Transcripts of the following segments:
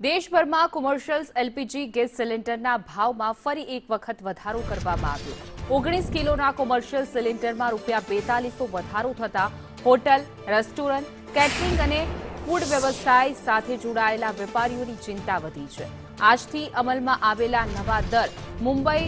દેશભરમાં commercial LPG gas સિલિન્ડરના ભાવમાં ફરી એક વખત વધારો કરવામાં આવ્યો। 19 કિલોના કોમર્શિયલ સિલિન્ડરમાં ₹4200 વધારો થતા હોટલ, રેસ્ટોરન્ટ, કેટરિંગ અને ફૂડ વ્યવસાય સાથે જોડાયેલા વેપારીઓની ચિંતા વધી છે। આજથી અમલમાં આવેલા નવા દર મુંબઈ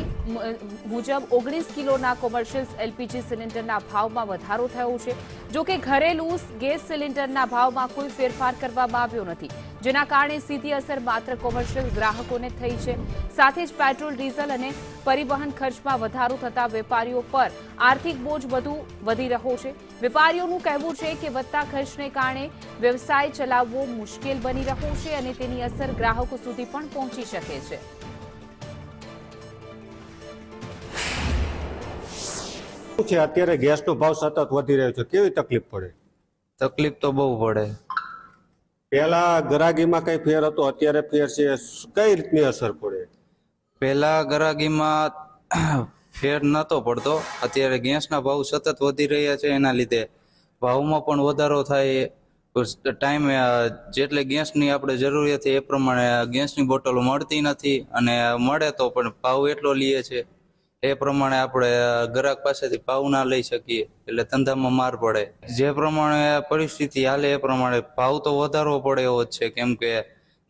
મુજબ 19 કિલોના કોમર્શિયલ એલપીજી સિલિન્ડરના ભાવમાં વધારો થયો છે। જો કે ઘરેલું ગેસ સિલિન્ડરના ભાવમાં કોઈ ફેરફાર કરવામાં આવ્યો નથી, જેના કારણે સીધી અસર માત્ર કોમર્શિયલ ગ્રાહકોને થઈ છે। સાથે જ પેટ્રોલ, ડીઝલ અને પરિવહન ખર્ચમાં વધારો થતા વેપારીઓ પર આર્થિક બોજ વધુ વધી રહ્યો છે। વેપારીઓનું કહેવું છે કે વધતા ખર્ચને કારણે વ્યવસાય ચલાવવો મુશ્કેલ બની રહ્યો છે અને તેની અસર ગ્રાહકો સુધી પણ પહોંચી શકે છે। અત્યારે ગેસનો ભાવ સતત વધી રહ્યો છે, કેવી તકલીફ પડે? તકલીફ તો બહુ પડે। પહેલા ગરાગીમાં કઈ ફેર હતો, અત્યારે ફેર છે, કઈ રીતની અસર પડે? પહેલા ગરાગીમાં ફેર નહોતો પડતો, અત્યારે ગેસના ભાવ સતત વધી રહ્યા છે, એના લીધે ભાવમાં પણ વધારો થાય। ટાઈમે જેટલે ગેસની આપણે જરૂરિયાત છે એ પ્રમાણે ગેસની બોટલો મળતી નથી, અને મળે તો પણ ભાવ એટલો લઈએ છે એ પ્રમાણે આપણે ગ્રાહક પાસેથી ભાવ ના લઈ શકીએ, એટલે ધંધામાં માર પડે। જે પ્રમાણે પરિસ્થિતિ હાલે એ પ્રમાણે ભાવ તો વધારવો પડે એવો જ છે, કેમ કે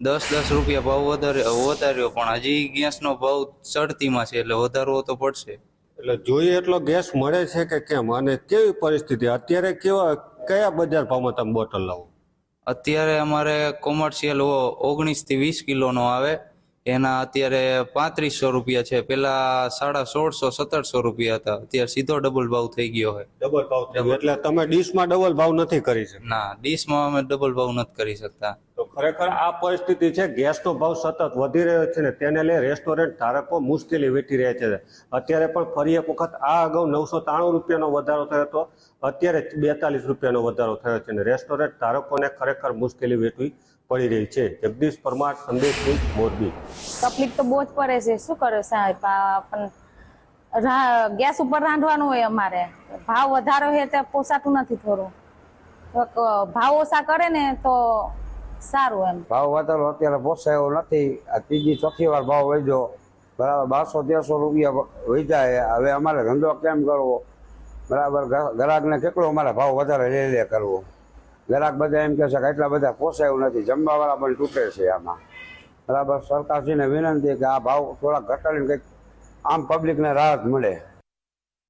10-10 રૂપિયા ભાવ વધાર્યો પણ હજી ગેસનો ભાવ ચડતીમાં છે, એટલે વધારવો તો પડશે। એટલે જોઈએ એટલો ગેસ મળે છે કે કેમ, અને કેવી પરિસ્થિતિ અત્યારે, કયા બજાર ભાવમાં તમે બોટલ લાવો? અત્યારે અમારે કોમર્શિયલ 19 થી 20 કિલોનો આવે, એના અત્યારે 3500 રૂપિયા છે। પેલા 1650-1700 રૂપિયા હતા, અત્યારે સીધો ડબલ ભાવ થઈ ગયો છે। ડબલ ભાવ થઈ ગયો, એટલે તમે ડીશમાં ડબલ ભાવ નથી કરી શકતા? ના, ડીશમાં અમે ડબલ ભાવ નથી કરી શકતા। તો ખરેખર આ પરિસ્થિતિ છે, ગેસનો ભાવ સતત વધી રહ્યો છે ને તેને લઈ રેસ્ટોરન્ટ ધારકો મુશ્કેલી વેઠી રહ્યા છે। અત્યારે પણ ફરી એક વખત આ અગાઉ 993 રૂપિયાનો વધારો થયો હતો, અત્યારે 42 રૂપિયાનો વધારો થયો છે અને રેસ્ટોરન્ટ ધારકોને ખરેખર મુશ્કેલી વેઠવી પડી રહી છે। જગદીશ પરમાર, સંદેશ ન્યૂઝ, મોરબી। તકલીફ તો બહુ જ પડે છે, શું કરે સાહેબ, પણ ગેસ ઉપર રાંધવાનું હોય, અમારે ભાવ વધારો છે તે પોસાતું નથી। થોડું ભાવ ઓછા કરે ને તો સારું એમ। ભાવ વધારો અત્યારે પોસાય એવો નથી। આ ત્રીજી ચોથી વાર ભાવ વધ્યો, બરાબર 1200-1300 રૂપિયા વધ્યા। હવે અમારે ધંધો કેમ કરવો, બરાબર? ગ્રાહકને કેટલો અમારે ભાવ વધારે લે કરવો? ગ્રાહક બધા એમ કહે છે કે એટલા બધા પોસાય એવું નથી, જમવાવાળા પણ તૂટે છે આમાં, બરાબર? સરકારશ્રીને વિનંતી કે આ ભાવ થોડા ઘટાડીને કંઈક આમ પબ્લિકને રાહત મળે।